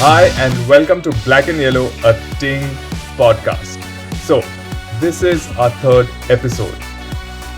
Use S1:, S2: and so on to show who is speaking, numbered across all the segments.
S1: Hi, and welcome to Black and Yellow, a Ting podcast. So, this is our third episode.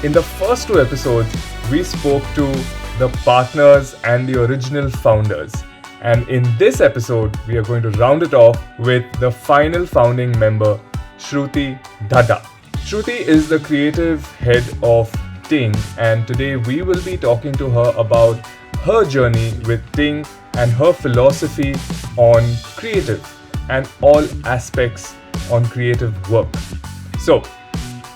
S1: In the first two episodes, we spoke to the partners and the original founders. And in this episode, we are going to round it off with the final founding member, Shruti Dhadda. Shruti is the creative head of Ting, and today we will be talking to her about her journey with Ting and her philosophy on creative and all aspects on creative work. So,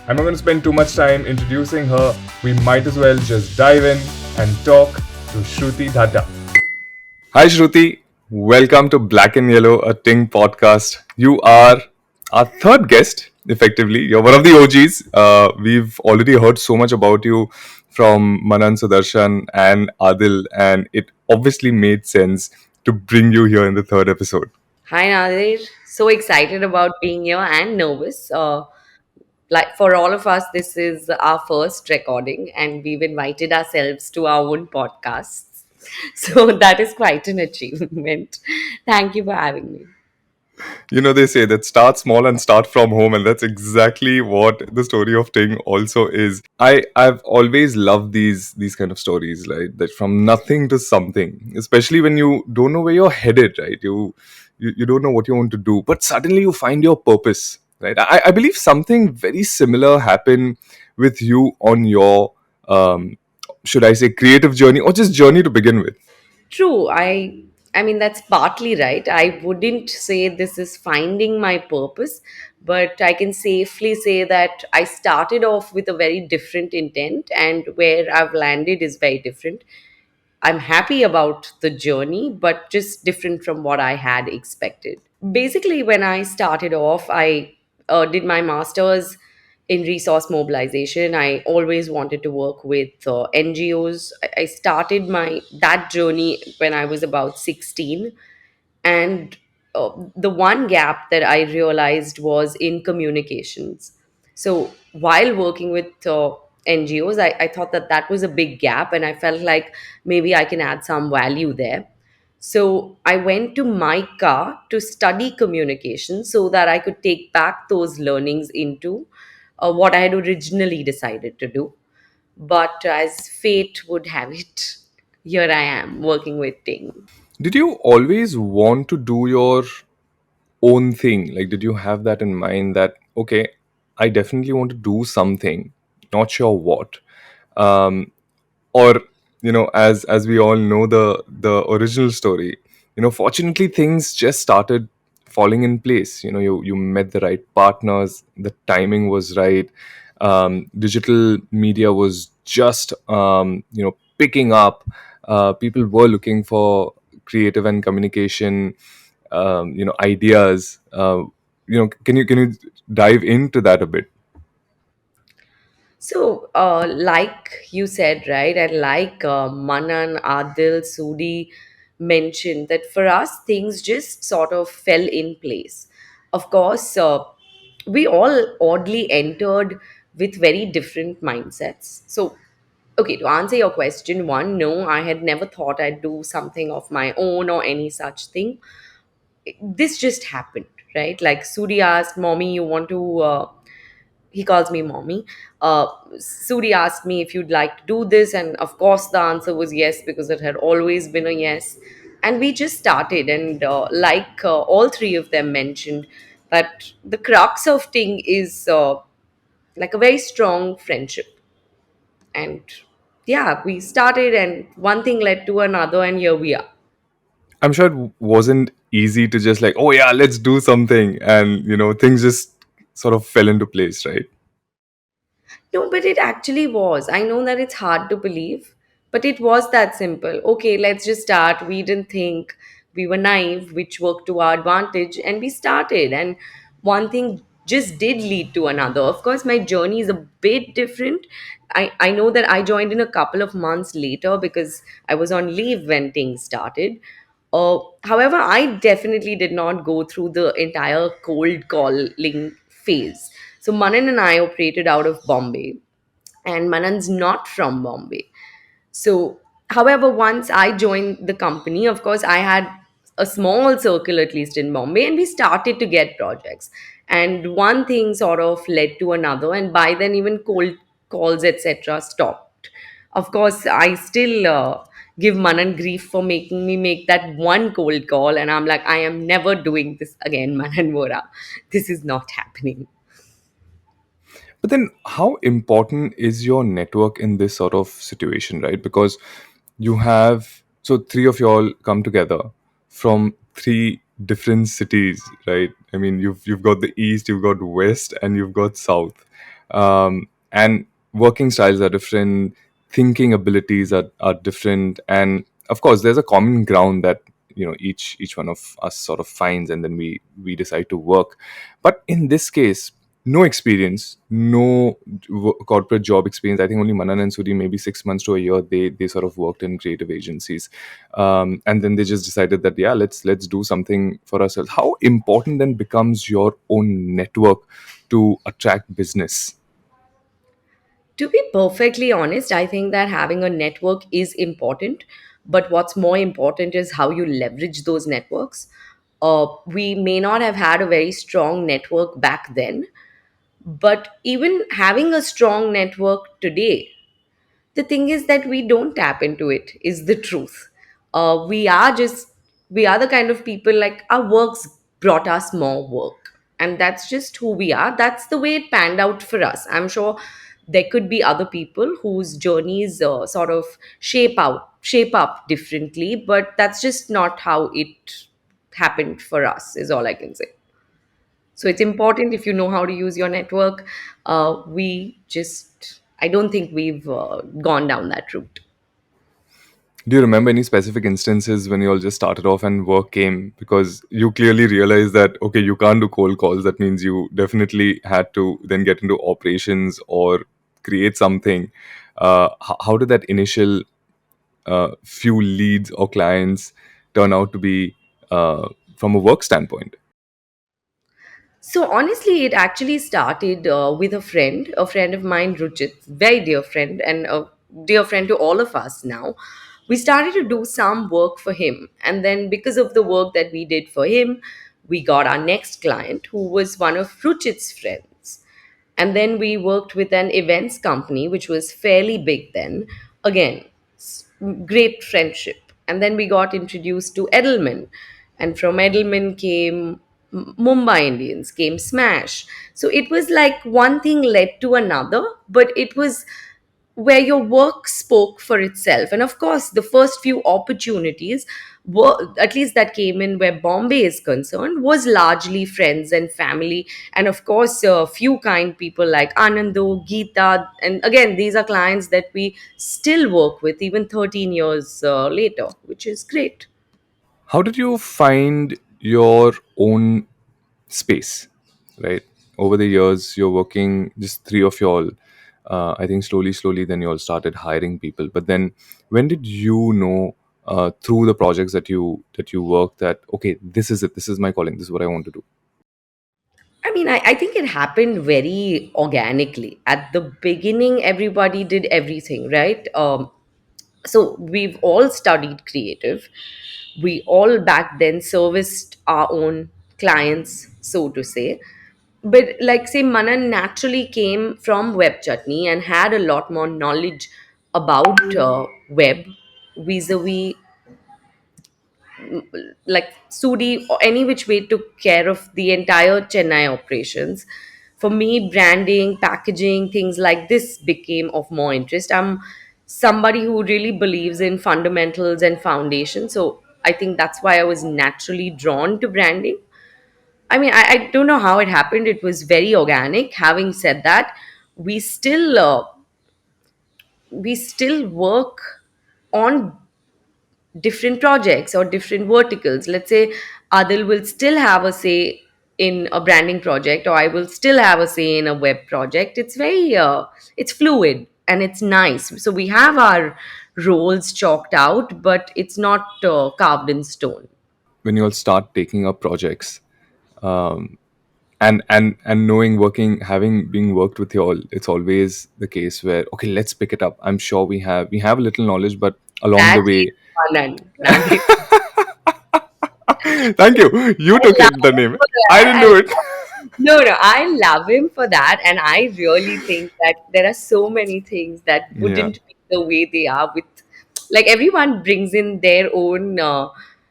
S1: I'm not going to spend too much time introducing her. We might as well just dive in and talk to Shruti Dhadda. Hi, Shruti. Welcome to Black and Yellow, a Ting podcast. You are our third guest, effectively. You're one of the OGs. We've already heard so much about you from Manan Sudarshan and Adil, and it obviously made sense to bring you here in the third episode.
S2: Hi Nadir, so excited about being here and nervous. Like for all of us, this is our first recording, and we've invited ourselves to our own podcasts. So that is quite an achievement. Thank you for having me.
S1: They say that start small and start from home, and that's exactly what the story of Ting also is. I've always loved these kind of stories, right? That from nothing to something, especially when you don't know where you're headed, right? You don't know what you want to do, but suddenly you find your purpose, right? I believe something very similar happened with you on your should I say creative journey or just journey to begin with.
S2: True, I mean that's partly right. I wouldn't say this is finding my purpose, but I can safely say that I started off with a very different intent, and where I've landed is very different. I'm happy about the journey, but just different from what I had expected. Basically, when I started off, I did my master's in resource mobilization. I always wanted to work with NGOs. I started my that journey when I was about 16, and the one gap that I realized was in communications. So while working with NGOs, I thought that that was a big gap, and I felt like maybe I can add some value there. So I went to MICA to study communication so that I could take back those learnings into what I had originally decided to do. But as fate would have it, here I am working with Ting.
S1: Did you always want to do your own thing? Like, did you have that in mind that, okay, I definitely want to do something, not sure what? Um, or, as we all know the original story, fortunately things just started falling in place. You met the right partners, the timing was right, digital media was just picking up. People were looking for creative and communication ideas. Can you dive into that a bit?
S2: So, like you said, right, and like Manan, Adil, Sudi mentioned, that for us, things just sort of fell in place. Of course, we all oddly entered with very different mindsets. So, okay, to answer your question, one, no, I had never thought I'd do something of my own or any such thing. This just happened, right? Like Sudi asked, Mommy, you want to he calls me mommy. Suri asked me if you'd like to do this, and of course, the answer was yes because it had always been a yes. And we just started, and like all three of them mentioned, that the crux of Ting is like a very strong friendship. And yeah, we started, and one thing led to another, and here we are.
S1: I'm sure it wasn't easy to just like, oh yeah, let's do something, and things just sort of fell into place, right?
S2: No, but it actually was. I know that it's hard to believe, but it was that simple. Okay, let's just start. We didn't think, we were naive, which worked to our advantage, and we started. And one thing just did lead to another. Of course, my journey is a bit different. I know that I joined in a couple of months later because I was on leave when things started. However, I definitely did not go through the entire cold calling phase. So Manan and I operated out of Bombay, and Manan's not from Bombay. So, however, once I joined the company, of course, I had a small circle, at least in Bombay, and we started to get projects. And one thing sort of led to another, and by then, even cold calls, etc., stopped. Of course, I still give Manan grief for making me make that one cold call, and I'm like, I am never doing this again, Manan Vora. This is not happening.
S1: But then, how important is your network in this sort of situation, right? Because you have, so three of y'all come together from three different cities, right? I mean, you've got the east, you've got west, and you've got south, and working styles are different, thinking abilities are different, and of course, there's a common ground that each one of us sort of finds, and then we decide to work. But in this case, no experience, no corporate job experience. I think only Manan and Suri, maybe 6 months to a year, they sort of worked in creative agencies, and then they just decided that yeah, let's do something for ourselves. How important then becomes your own network to attract business?
S2: To be perfectly honest, I think that having a network is important, but what's more important is how you leverage those networks. We may not have had a very strong network back then, but even having a strong network today, the thing is that we don't tap into it, is the truth. We are the kind of people, like, our works brought us more work, and that's just who we are. That's the way it panned out for us. I'm sure there could be other people whose journeys sort of shape up differently, but that's just not how it happened for us, is all I can say. So it's important if you know how to use your network. I don't think we've gone down that route.
S1: Do you remember any specific instances when you all just started off and work came? Because you clearly realized that, okay, you can't do cold calls. That means you definitely had to then get into operations or create something. How did that initial few leads or clients turn out to be from a work standpoint?
S2: So honestly, it actually started with a friend of mine, Ruchit, very dear friend, and a dear friend to all of us now. We started to do some work for him, and then because of the work that we did for him, we got our next client, who was one of Ruchit's friends. And then we worked with an events company, which was fairly big then. Again, great friendship. And then we got introduced to Edelman. And from Edelman came Mumbai Indians, came Smash. So it was like one thing led to another, but it was where your work spoke for itself. And of course, the first few opportunities were, at least that came in where Bombay is concerned, was largely friends and family. And of course, a few kind people like Anando, Geeta. And again, these are clients that we still work with even 13 years later, which is great.
S1: How did you find your own space, right? Over the years, you're working just three of y'all. I think slowly, then you all started hiring people. But then, when did you know through the projects that you work that okay, this is it, this is my calling, this is what I want to do?
S2: I mean, I think it happened very organically. At the beginning, everybody did everything, right? So we've all studied creative. We all back then serviced our own clients, so to say. But like, say, Manan naturally came from web chutney and had a lot more knowledge about web, vis-a-vis, like, Sudi, or any which way, took care of the entire Chennai operations. For me, branding, packaging, things like this became of more interest. I'm somebody who really believes in fundamentals and foundation. So I think that's why I was naturally drawn to branding. I mean, I don't know how it happened. It was very organic. Having said that, we still uh, we still work on different projects or different verticals. Let's say Adil will still have a say in a branding project, or I will still have a say in a web project. It's very it's fluid and it's nice. So we have our roles chalked out, but it's not carved in stone.
S1: When you all start taking up projects, um, and knowing, working, having being worked with you all, it's always the case where okay, let's pick it up. I'm sure we have a little knowledge, but along the
S2: That is
S1: way,
S2: Anand. Nadir.
S1: Thank you. You
S2: I
S1: took
S2: love
S1: it, the
S2: him
S1: name.
S2: for
S1: I
S2: that.
S1: didn't do it.
S2: No, no, I love him for that. And I really think that there are so many things that
S1: Yeah.
S2: wouldn't be the way they are with, like, everyone brings in their own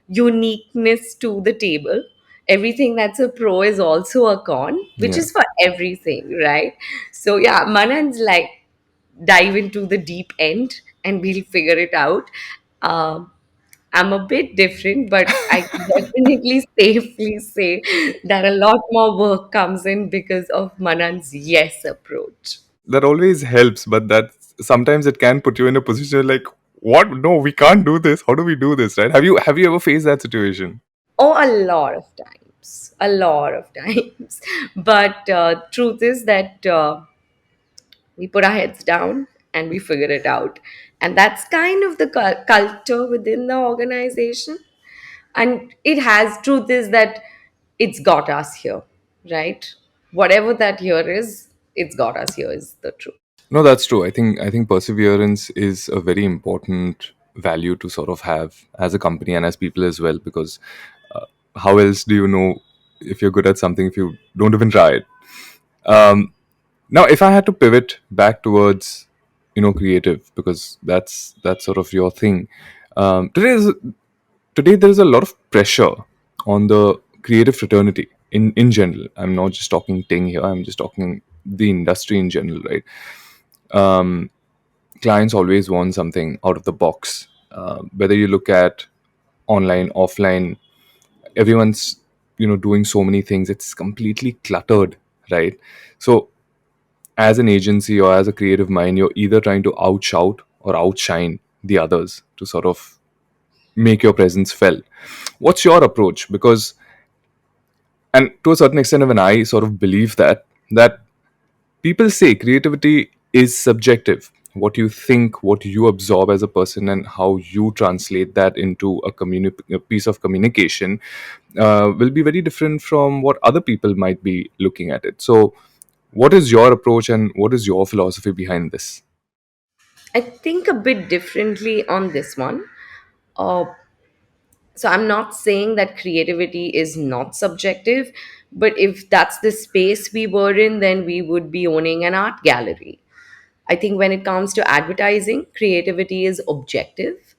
S2: uniqueness to the table. Everything that's a pro is also a con, which
S1: Yeah.
S2: is for everything, right? So, yeah, Manan's like, dive into the deep end and we'll figure it out. Um, I'm a bit different, but I can definitely safely say that a lot more work comes in because of Manan's yes approach.
S1: That always helps, but that sometimes it can put you in a position like, what? No, we can't do this. How do we do this? Right? Have you ever faced that situation?
S2: Oh, a lot of times. A lot of times. But truth is that we put our heads down and we figure it out. And that's kind of the culture within the organization. And it has, truth is that it's got us here, right? Whatever that here is, it's got us here, is the truth.
S1: No, that's true. I think perseverance is a very important value to sort of have as a company and as people as well, because how else do you know if you're good at something if you don't even try it? Um, Now, if I had to pivot back towards, creative, because that's sort of your thing. Today there is a lot of pressure on the creative fraternity in general. I'm not just talking Ting here. I'm just talking the industry in general, right? Um, Clients always want something out of the box. Whether you look at online, offline, everyone's doing so many things. It's completely cluttered, right? So as an agency or as a creative mind, you're either trying to outshout or outshine the others to sort of make your presence felt. What's your approach? Because, and to a certain extent, even I sort of believe that people say creativity is subjective. What you think, what you absorb as a person, and how you translate that into a piece of communication will be very different from what other people might be looking at it. So, what is your approach and what is your philosophy behind this?
S2: I think a bit differently on this one. Uh, so I'm not saying that creativity is not subjective, but if that's the space we were in, then we would be owning an art gallery. I think when it comes to advertising, creativity is objective.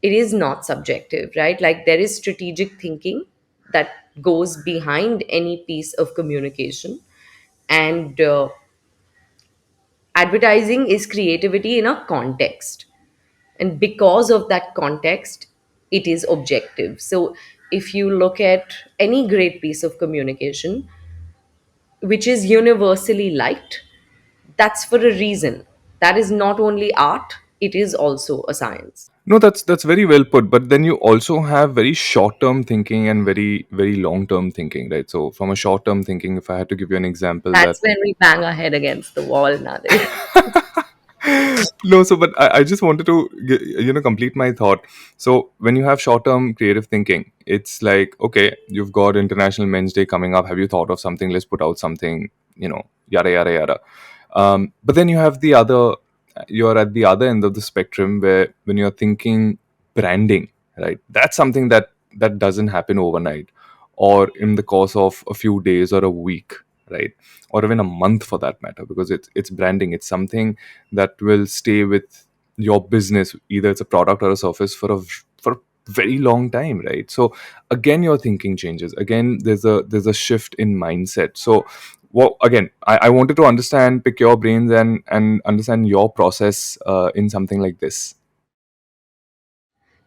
S2: It is not subjective, right? Like there is strategic thinking that goes behind any piece of communication. And advertising is creativity in a context. And because of that context, it is objective. So if you look at any great piece of communication, which is universally liked, that's for a reason. That is not only art, it is also a science.
S1: No, that's very well put. But then you also have very short term thinking and very very long term thinking, right? So from a short term thinking, if I had to give you an example, that
S2: That's when we bang our head against the wall, Nadir.
S1: no, so but I just wanted to complete my thought. So when you have short term creative thinking, it's like, okay, you've got International Men's Day coming up. Have you thought of something? Let's put out something, yada yada yada. But then you're at the other end of the spectrum where when you're thinking branding, right? That's something that doesn't happen overnight or in the course of a few days or a week, right? Or even a month for that matter, because it's branding. It's something that will stay with your business. Either it's a product or a service for a very long time, right? So again, your thinking changes. Again, there's a shift in mindset. So well, again, I wanted to understand, pick your brains and understand your process in something like this.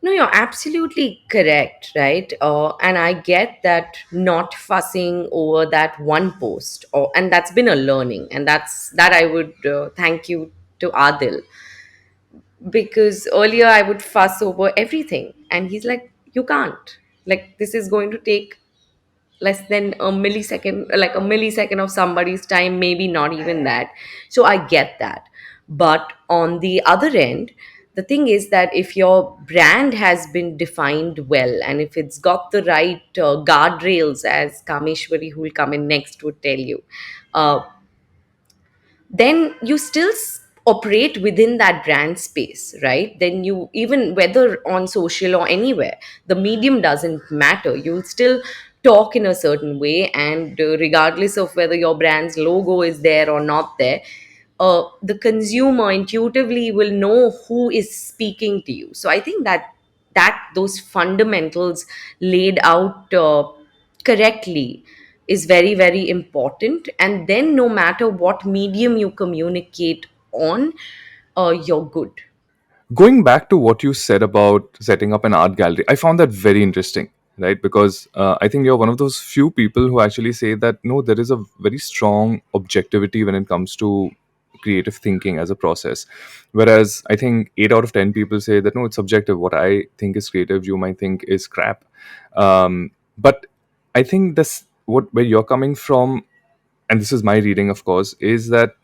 S2: No, you're absolutely correct, right? And I get that not fussing over that one post, and that's been a learning, and that I would thank you to Adil, because earlier I would fuss over everything, and he's like, "You can't. Like this is going to take less than a millisecond, like a millisecond of somebody's time, maybe not even that." So I get that. But on the other end, the thing is that if your brand has been defined well and if it's got the right guardrails, as Kameshwari, who will come in next, would tell you, uh, then you still operate within that brand space, right? Then you, even whether on social or anywhere, the medium doesn't matter. You'll still talk in a certain way, and regardless of whether your brand's logo is there or not there, the consumer intuitively will know who is speaking to you. So I think that those fundamentals laid out correctly is very, very important. And then no matter what medium you communicate on, you're good.
S1: Going back to what you said about setting up an art gallery, I found that very interesting, right? Because I think you're one of those few people who actually say that no, there is a very strong objectivity when it comes to creative thinking as a process. Whereas I think 8 out of 10 people say that no, it's subjective. What I think is creative, you might think is crap. But I think this, what where you're coming from, and this is my reading, of course, is that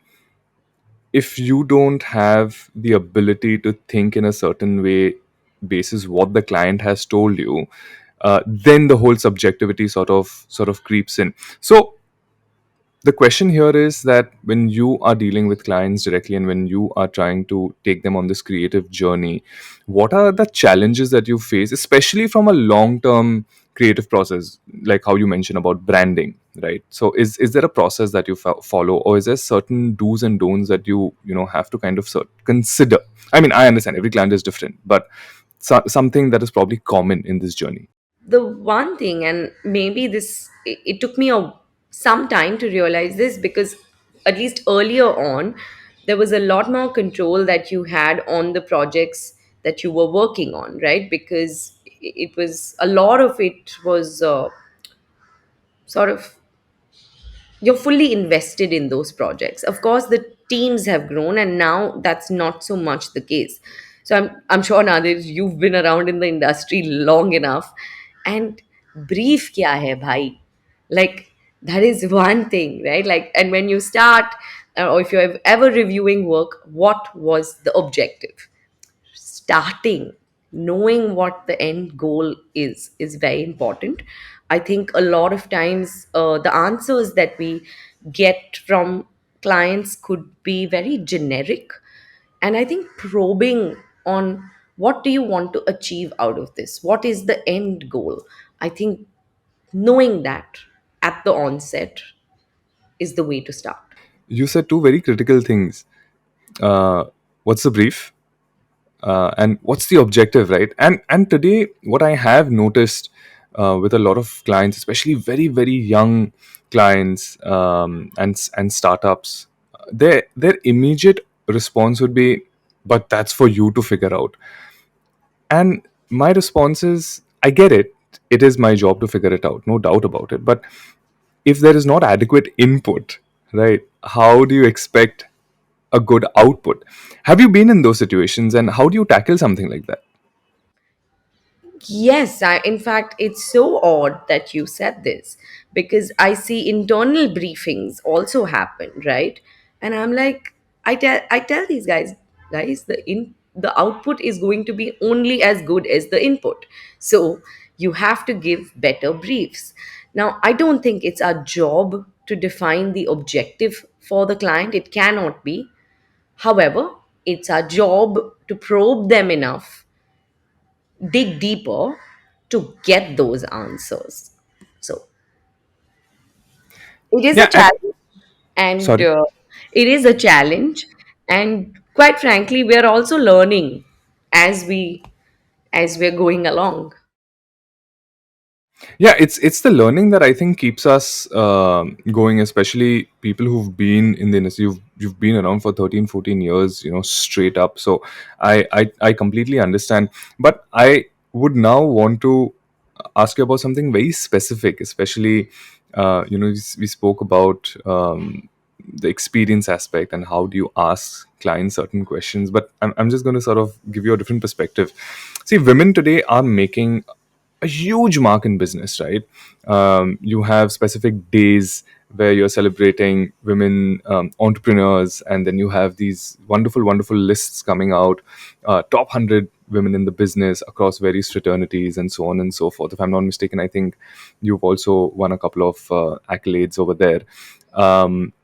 S1: if you don't have the ability to think in a certain way basis what the client has told you, then the whole subjectivity sort of creeps in. So the question here is that when you are dealing with clients directly and when you are trying to take them on this creative journey, what are the challenges that you face, especially from a long term creative process, like how you mentioned about branding, right? So is there a process that you follow, or is there certain do's and don'ts that you have to kind of consider? I mean, I understand every client is different, but something that is probably common in this journey.
S2: The one thing, and maybe this, it took me some time to realize this, because at least earlier on there was a lot more control that you had on the projects that you were working on, right? Because it was, a lot of it was sort of, you're fully invested in those projects. Of course, the teams have grown, and now that's not so much the case. So I'm sure, Nadir, you've been around in the industry long enough. And brief kya hai, bhai? Like, that is one thing, right? Like, and when you start, or if you're ever reviewing work, what was the objective? Starting knowing what the end goal is very important. I think a lot of times the answers that we get from clients could be very generic, and I think probing on what do you want to achieve out of this, what is the end goal, I think knowing that at the onset is the way to start.
S1: You said two very critical things. What's the brief, and what's the objective, right? And today what I have noticed with a lot of clients, especially very very young clients, and startups, their immediate response would be, but that's for you to figure out. And my response is, I get it, it is my job to figure it out, no doubt about it. But if there is not adequate input, right, how do you expect a good output? Have you been in those situations, and how do you tackle something like that?
S2: Yes, in fact, it's so odd that you said this, because I see internal briefings also happen, right? And I'm like, I tell these guys, the output is going to be only as good as the input. So you have to give better briefs. Now, I don't think it's our job to define the objective for the client. It cannot be. However, it's our job to probe them enough, dig deeper to get those answers. So it is a
S1: Yeah, and
S2: challenge, and
S1: sorry.
S2: it is a challenge, and quite frankly, we are also learning as we're going along.
S1: Yeah, it's the learning that I think keeps us going, especially people who've been in the industry. You've been around for 13, 14 years, straight up. So I completely understand. But I would now want to ask you about something very specific, especially we spoke about the experience aspect and how do you ask clients certain questions. But I'm just going to sort of give you a different perspective. See, women today are making a huge mark in business, right? You have specific days where you're celebrating women entrepreneurs, and then you have these wonderful, wonderful lists coming out, top 100 women in the business across various fraternities, and so on and so forth. If I'm not mistaken, I think you've also won a couple of accolades over there. Um,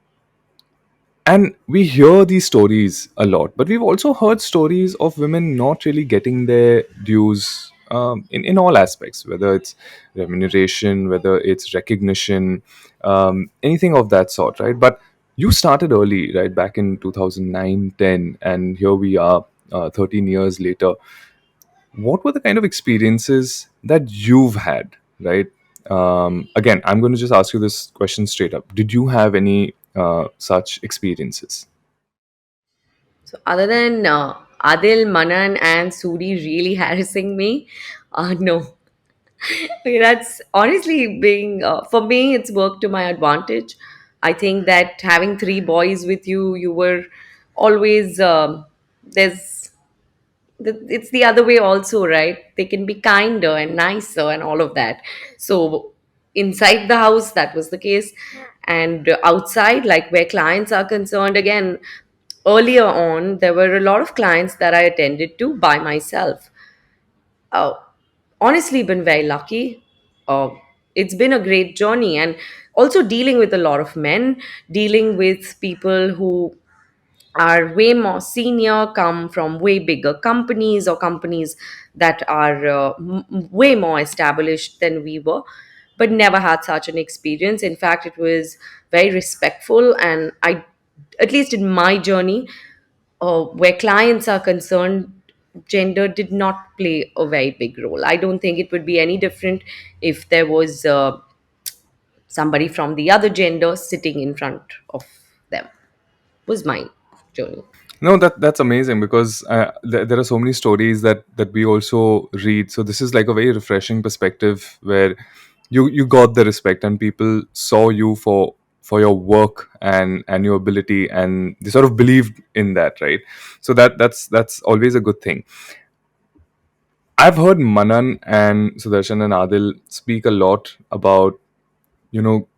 S1: And we hear these stories a lot, but we've also heard stories of women not really getting their dues, in all aspects, whether it's remuneration, whether it's recognition, anything of that sort, right? But you started early, right, back in 2009, 10, and here we are, 13 years later. What were the kind of experiences that you've had, right? Again, I'm going to just ask you this question straight up. Did you have any such experiences?
S2: So other than Adil, Manan, and Suri really harassing me, no. Okay, that's honestly being for me. It's worked to my advantage. I think that having three boys with you, you were always there's it's the other way also, right? They can be kinder and nicer and all of that. So inside the house, that was the case, and outside, like where clients are concerned, again, earlier on, there were a lot of clients that I attended to by myself. uh, Honestly been very lucky. uh, it's been a great journey, and also dealing with a lot of men, dealing with people who are way more senior, come from way bigger companies or companies that are way more established than we were, but never had such an experience. In fact, it was very respectful, and I, at least in my journey, where clients are concerned, gender did not play a very big role. I don't think it would be any different if there was somebody from the other gender sitting in front of them. Was my journey.
S1: No, that's amazing, because there are so many stories that we also read. So this is like a very refreshing perspective where you got the respect, and people saw you for your work and your ability, and they sort of believed in that, right? So that's always a good thing. I've heard Manan and Sudarshan and Adil speak a lot about,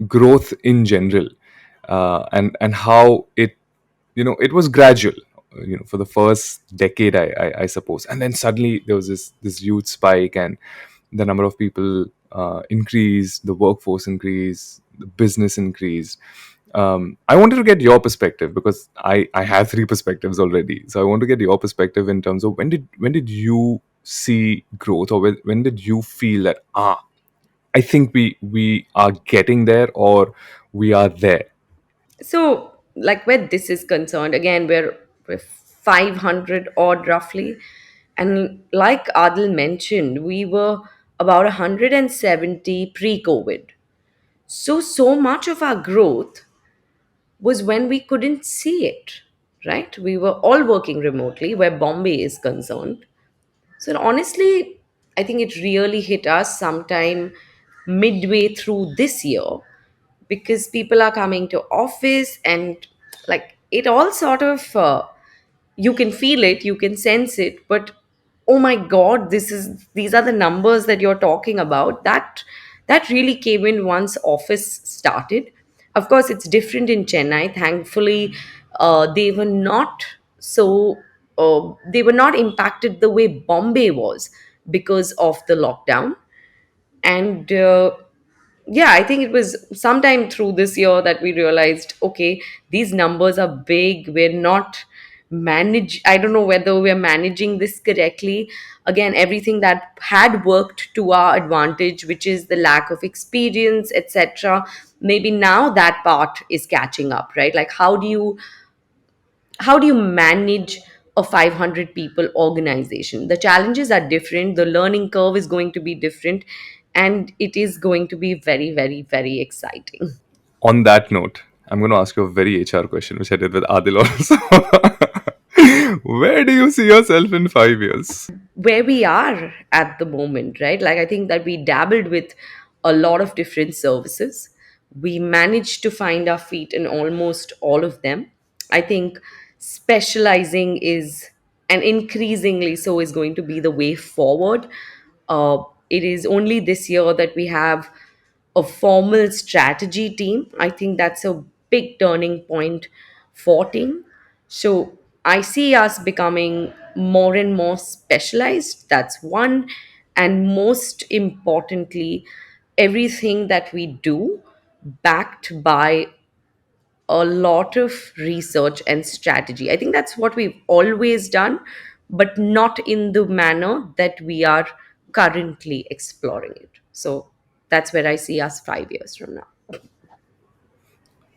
S1: growth in general, and how it was gradual, for the first decade, I suppose, and then suddenly there was this huge spike, and the number of people increased, the workforce increased, the business increased. I wanted to get your perspective, because I have three perspectives already. So I want to get your perspective in terms of when did you see growth, or when did you feel that, I think we are getting there, or we are there.
S2: So, like where this is concerned, again, we're 500 odd roughly. And like Adil mentioned, we were about 170 pre COVID. So much of our growth was when we couldn't see it, right? We were all working remotely where Bombay is concerned. So honestly, I think it really hit us sometime midway through this year, because people are coming to office, and like it all sort of you can feel it, you can sense it, but oh my god, these are the numbers that you're talking about. That really came in once office started. Of course, it's different in Chennai, thankfully. They were not so they were not impacted the way Bombay was because of the lockdown. And yeah, I think it was sometime through this year that we realized, okay, these numbers are big. We're not manage I don't know whether we're managing this correctly. Again, everything that had worked to our advantage, which is the lack of experience, etc., maybe now that part is catching up, right? Like how do you manage a 500 people organization? The challenges are different, the learning curve is going to be different, and it is going to be very, very, very exciting.
S1: On that note, I'm going to ask you a very HR question, which I did with Adil also. Where do you see yourself in 5 years?
S2: Where we are at the moment, right? Like, I think that we dabbled with a lot of different services. We managed to find our feet in almost all of them. I think specializing is, and increasingly so, is going to be the way forward. It is only this year that we have a formal strategy team. I think that's a big turning point for team. So I see us becoming more and more specialized. That's one. And most importantly, everything that we do backed by a lot of research and strategy. I think that's what we've always done, but not in the manner that we are currently exploring it. So that's where I see us 5 years from now.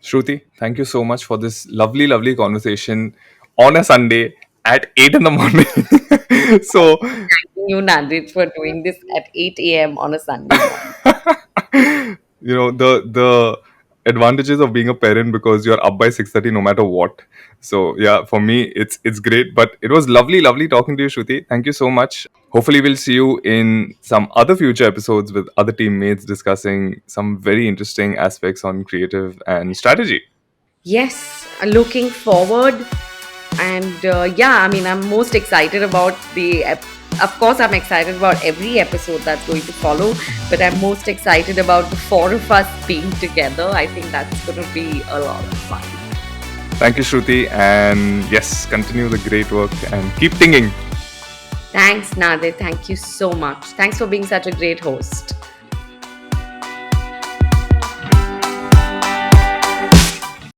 S1: Shruti, thank you so much for this lovely, lovely conversation on a Sunday at 8 in the morning. So,
S2: Thanking you, Nadir, for doing this at 8 a.m. on a Sunday morning.
S1: the advantages of being a parent, because you're up by 6:30 no matter what. So yeah, for me it's great. But it was lovely, lovely talking to you, Shruti. Thank you so much. Hopefully we'll see you in some other future episodes with other teammates discussing some very interesting aspects on creative and strategy.
S2: Yes, looking forward. And yeah, I mean, I'm most excited about of course, I'm excited about every episode that's going to follow, but I'm most excited about the four of us being together. I think that's going to be a lot of fun.
S1: Thank you, Shruti, and yes, continue the great work and keep tinging.
S2: Thanks, Nadir. Thank you so much. Thanks for being such a great host.